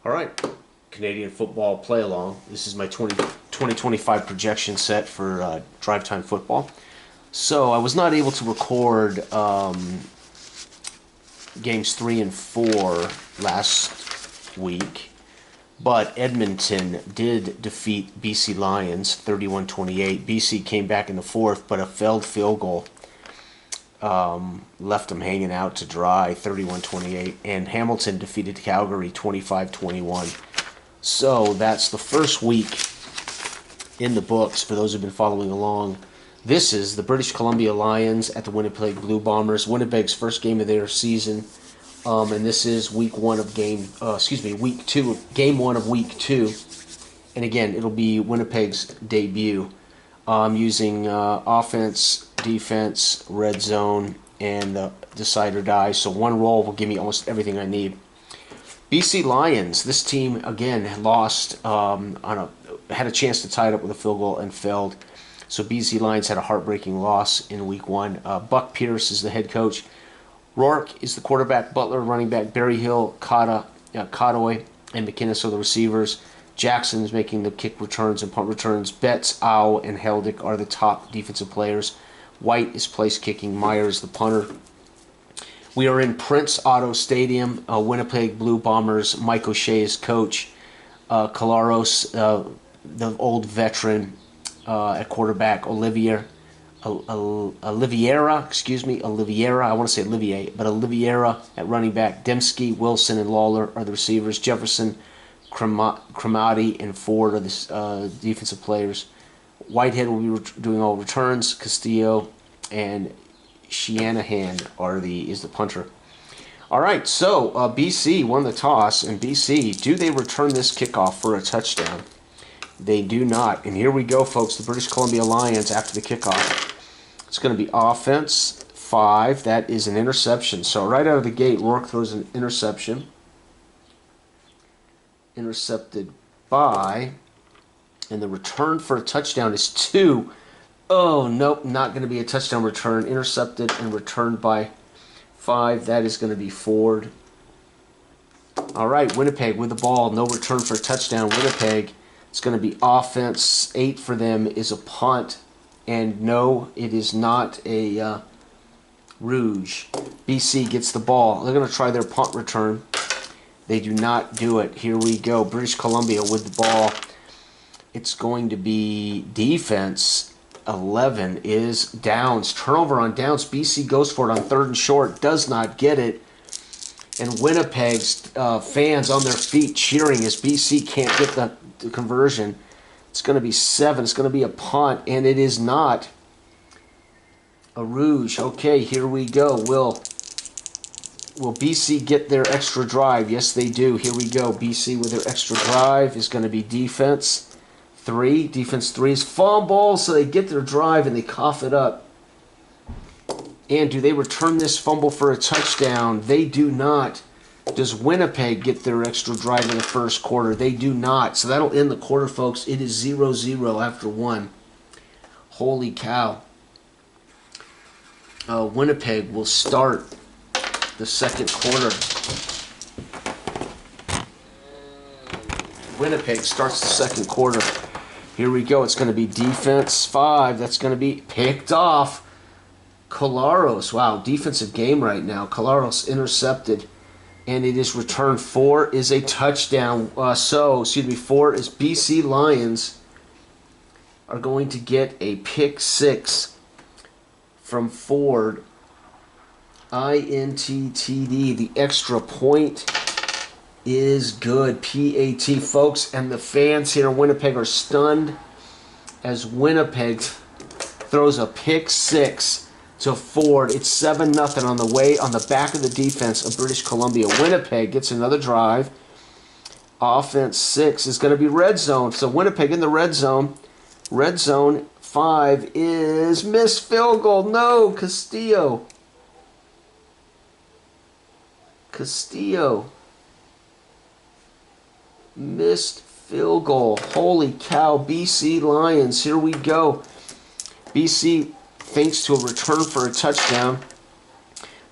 All right, Canadian football play along. This is my 2025 projection set for drive time football. So I was not able to record games 3 and 4 last week, but Edmonton did defeat BC Lions 31-28. BC came back in the fourth, but a failed field goal left them hanging out to dry 31-28, and Hamilton defeated Calgary 25-21. So that's the first week in the books for those who've been following along. This is the British Columbia Lions at the Winnipeg Blue Bombers, Winnipeg's first game of their season, and this is week 1 of game 2, game 1 of week 2, and again it'll be Winnipeg's debut. Using offense, defense, red zone, and decide or die. So one roll will give me almost everything I need. BC Lions, this team again lost had a chance to tie it up with a field goal and failed. So BC Lions had a heartbreaking loss in week 1. Buck Pierce is the head coach. Rourke is the quarterback. Butler running back. Berryhill, Cottoy, and McInnes are the receivers. Jackson is making the kick returns and punt returns. Betts, Au, and Heldick are the top defensive players. White is place kicking. Meyer is the punter. We are in Prince Auto Stadium. Winnipeg Blue Bombers. Mike O'Shea is coach. Colaros, the old veteran at quarterback. Oliviera. I want to say Olivier, but Oliviera at running back. Dembski, Wilson, and Lawler are the receivers. Jefferson, Cremati, and Ford are the defensive players. Whitehead will be doing all returns. Castillo and Shanahan is the punter. All right, so BC won the toss, and BC, do they return this kickoff for a touchdown? They do not. And here we go, folks. The British Columbia Lions after the kickoff. It's going to be offense 5. That is an interception. So right out of the gate, Rourke throws an interception. Intercepted by, and the return for a touchdown is 2. Oh, nope, not going to be a touchdown return. Intercepted and returned by 5. That is going to be Ford. All right, Winnipeg with the ball. No return for a touchdown. Winnipeg, it's going to be offense 8 for them is a punt. And no, it is not a Rouge. BC gets the ball. They're going to try their punt return. They do not do it. Here we go. British Columbia with the ball. It's going to be defense 11 is downs. Turnover on downs. BC goes for it on 3rd and short. Does not get it. And Winnipeg's fans on their feet cheering as BC can't get the conversion. It's going to be 7. It's going to be a punt, and it is not a Rouge. Okay, here we go. Will BC get their extra drive? Yes, they do. Here we go. BC with their extra drive is going to be defense 3. Defense 3 is fumble, so they get their drive and they cough it up. And do they return this fumble for a touchdown? They do not. Does Winnipeg get their extra drive in the first quarter? They do not. So that'll end the quarter, folks. It is 0-0 after 1. Holy cow. Winnipeg will start the second quarter. Winnipeg starts the second quarter. Here we go. It's going to be defense 5. That's going to be picked off. Colaros. Wow, defensive game right now. Colaros intercepted. And it is returned. 4 is a touchdown. 4 is BC Lions are going to get a pick 6 from Ford. INTTD. The extra point is good. PAT, folks. And the fans here in Winnipeg are stunned as Winnipeg throws a pick 6 to Ford. It's 7-0 on the back of the defense of British Columbia. Winnipeg gets another drive. Offense 6 is going to be red zone. So Winnipeg in the red zone. Red zone 5 is missed field goal. No, Castillo. Missed field goal. Holy cow. BC Lions. Here we go. BC thanks to a return for a touchdown.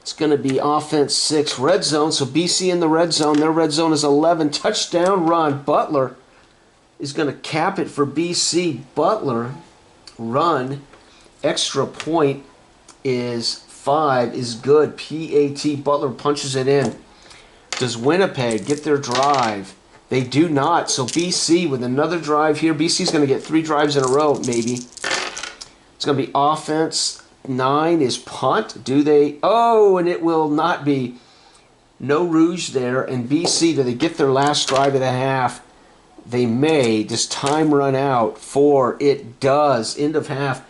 It's going to be offense 6, red zone. So BC in the red zone. Their red zone is 11. Touchdown run. Butler is going to cap it for BC. Butler run. Extra point is 5 is good. PAT. Butler punches it in. Does Winnipeg get their drive? They do not. So BC with another drive here. BC's going to get 3 drives in a row, maybe. It's going to be offense 9 is punt. Do they? Oh, and it will not be. No rouge there. And BC, do they get their last drive of the half? They may. Does time run out? 4. It does. End of half.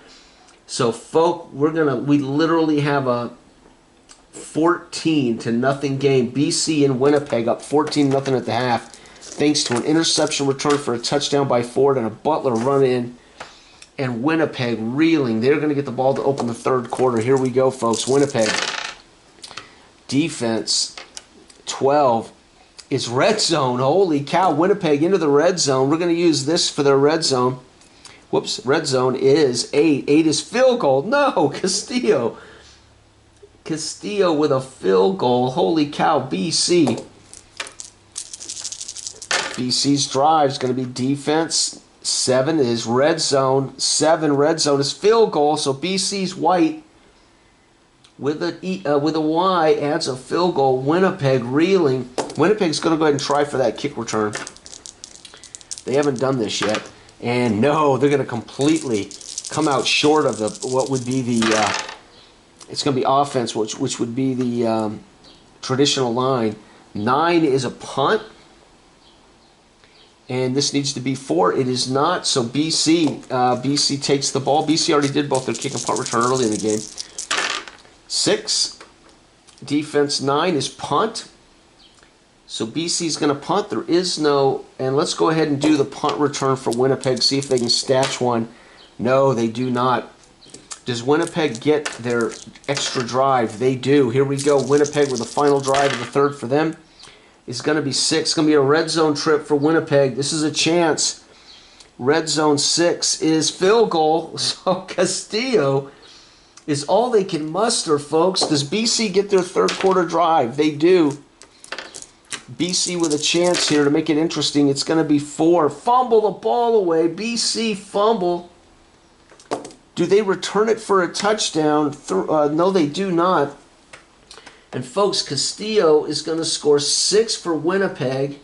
So, folk, we literally have a 14-0 game. BC and Winnipeg up 14-0 at the half, thanks to an interception return for a touchdown by Ford and a Butler run in. And Winnipeg reeling. They're going to get the ball to open the third quarter. Here we go, folks. Winnipeg defense 12 is red zone. Holy cow. Winnipeg into the red zone. We're going to use this for their red zone. Whoops. Red zone is 8. 8 is field goal. No. Castillo. Castillo with a field goal. Holy cow. BC. BC's drive is going to be defense. 7 is red zone. 7 red zone is field goal. So BC's white with a Y adds a field goal. Winnipeg reeling. Winnipeg's going to go ahead and try for that kick return. They haven't done this yet. And no, they're going to completely come out short of what would be the it's going to be offense, which would be the traditional line. 9 is a punt. And this needs to be 4. It is not. So BC takes the ball. BC already did both their kick and punt return early in the game. 6. Defense 9 is punt. So BC's going to punt. There is no. And let's go ahead and do the punt return for Winnipeg. See if they can statch one. No, they do not. Does Winnipeg get their extra drive? They do. Here we go. Winnipeg with the final drive of the third for them. Is going to be 6. It's going to be a red zone trip for Winnipeg. This is a chance. Red zone 6 is field goal. So Castillo is all they can muster, folks. Does BC get their third quarter drive? They do. BC with a chance here to make it interesting. It's going to be 4. Fumble the ball away. BC fumble. Do they return it for a touchdown? No, they do not. And folks, Castillo is going to score 6 for Winnipeg.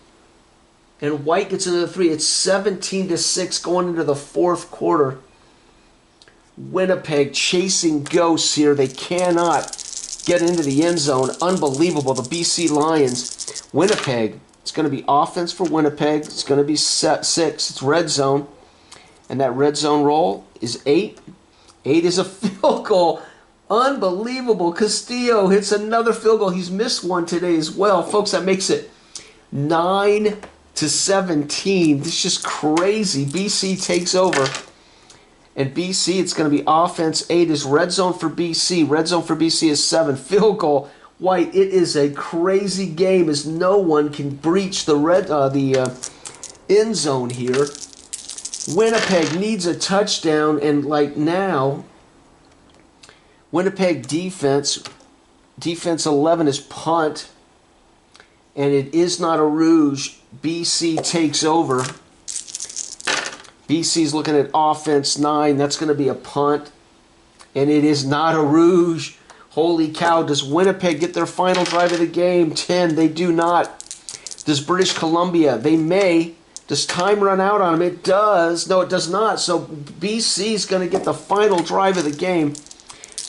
And White gets another 3. It's 17-6 going into the fourth quarter. Winnipeg chasing ghosts here. They cannot get into the end zone. Unbelievable. The BC Lions. Winnipeg. It's going to be offense for Winnipeg. It's going to be 6. It's red zone. And that red zone roll is 8. 8 is a field goal. Unbelievable. Castillo hits another field goal. He's missed one today as well. Folks, that makes it 9-17. This is just crazy. BC takes over. And BC, it's going to be offense. 8 is red zone for BC. Red zone for BC is 7. Field goal. White, it is a crazy game as no one can breach the end zone here. Winnipeg needs a touchdown, and like now, Winnipeg defense 11 is punt, and it is not a rouge. BC takes over. BC's looking at offense 9. That's going to be a punt, and it is not a rouge. Holy cow, does Winnipeg get their final drive of the game? 10, they do not. Does British Columbia? They may. Does time run out on them? It does. No, it does not. So BC's going to get the final drive of the game.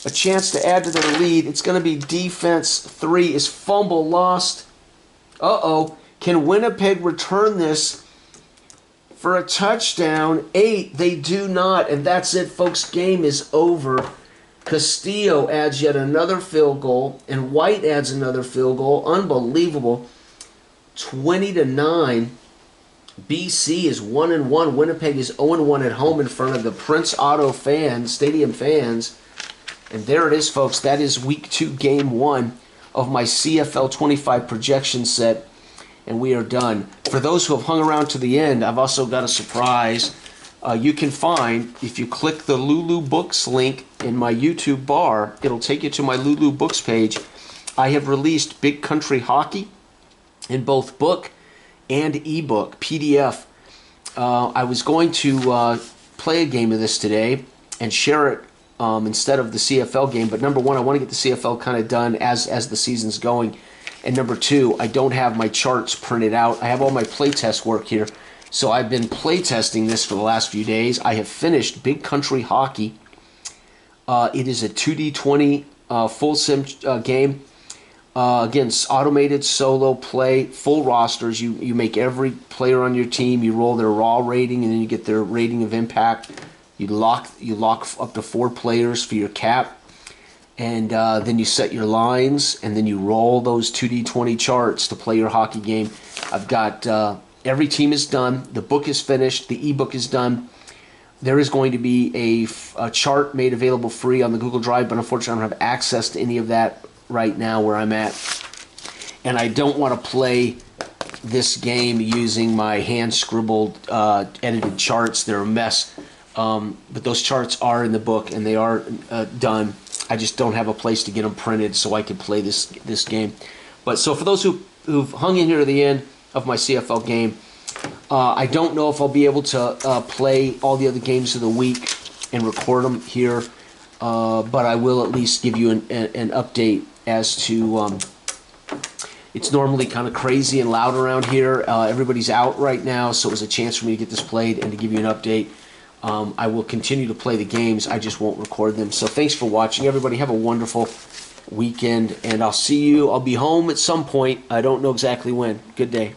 A chance to add to their lead. It's going to be defense 3. Is fumble lost? Uh-oh. Can Winnipeg return this for a touchdown? 8. They do not. And that's it, folks. Game is over. Castillo adds yet another field goal. And White adds another field goal. Unbelievable. 20-9. BC is 1-1. Winnipeg is 0-1 at home in front of the Prince Auto fans, stadium fans. And there it is, folks. That is Week 2, Game 1 of my CFL 25 projection set. And we are done. For those who have hung around to the end, I've also got a surprise. You can find, if you click the Lulu Books link in my YouTube bar, it'll take you to my Lulu Books page. I have released Big Country Hockey in both book and ebook, PDF. I was going to play a game of this today and share it instead of the CFL game. But number one, I want to get the CFL kind of done as the season's going. And number two, I don't have my charts printed out. I have all my playtest work here. So I've been playtesting this for the last few days. I have finished Big Country Hockey. It is a 2D20 full sim game. Again, automated solo play, full rosters. You make every player on your team. You roll their raw rating, and then you get their rating of impact. You lock up to 4 players for your cap, and then you set your lines, and then you roll those 2D20 charts to play your hockey game. I've got every team is done. The book is finished. The ebook is done. There is going to be a chart made available free on the Google Drive, but unfortunately I don't have access to any of that right now where I'm at. And I don't want to play this game using my hand-scribbled edited charts. They're a mess. But those charts are in the book, and they are done. I just don't have a place to get them printed so I can play this game. But so for those who've hung in here to the end of my CFL game, I don't know if I'll be able to play all the other games of the week and record them here, but I will at least give you an update as to it's normally kind of crazy and loud around here. Everybody's out right now, so it was a chance for me to get this played and to give you an update. I will continue to play the games. I just won't record them. So thanks for watching, everybody. Have a wonderful weekend, and I'll see you. I'll be home at some point. I don't know exactly when. Good day.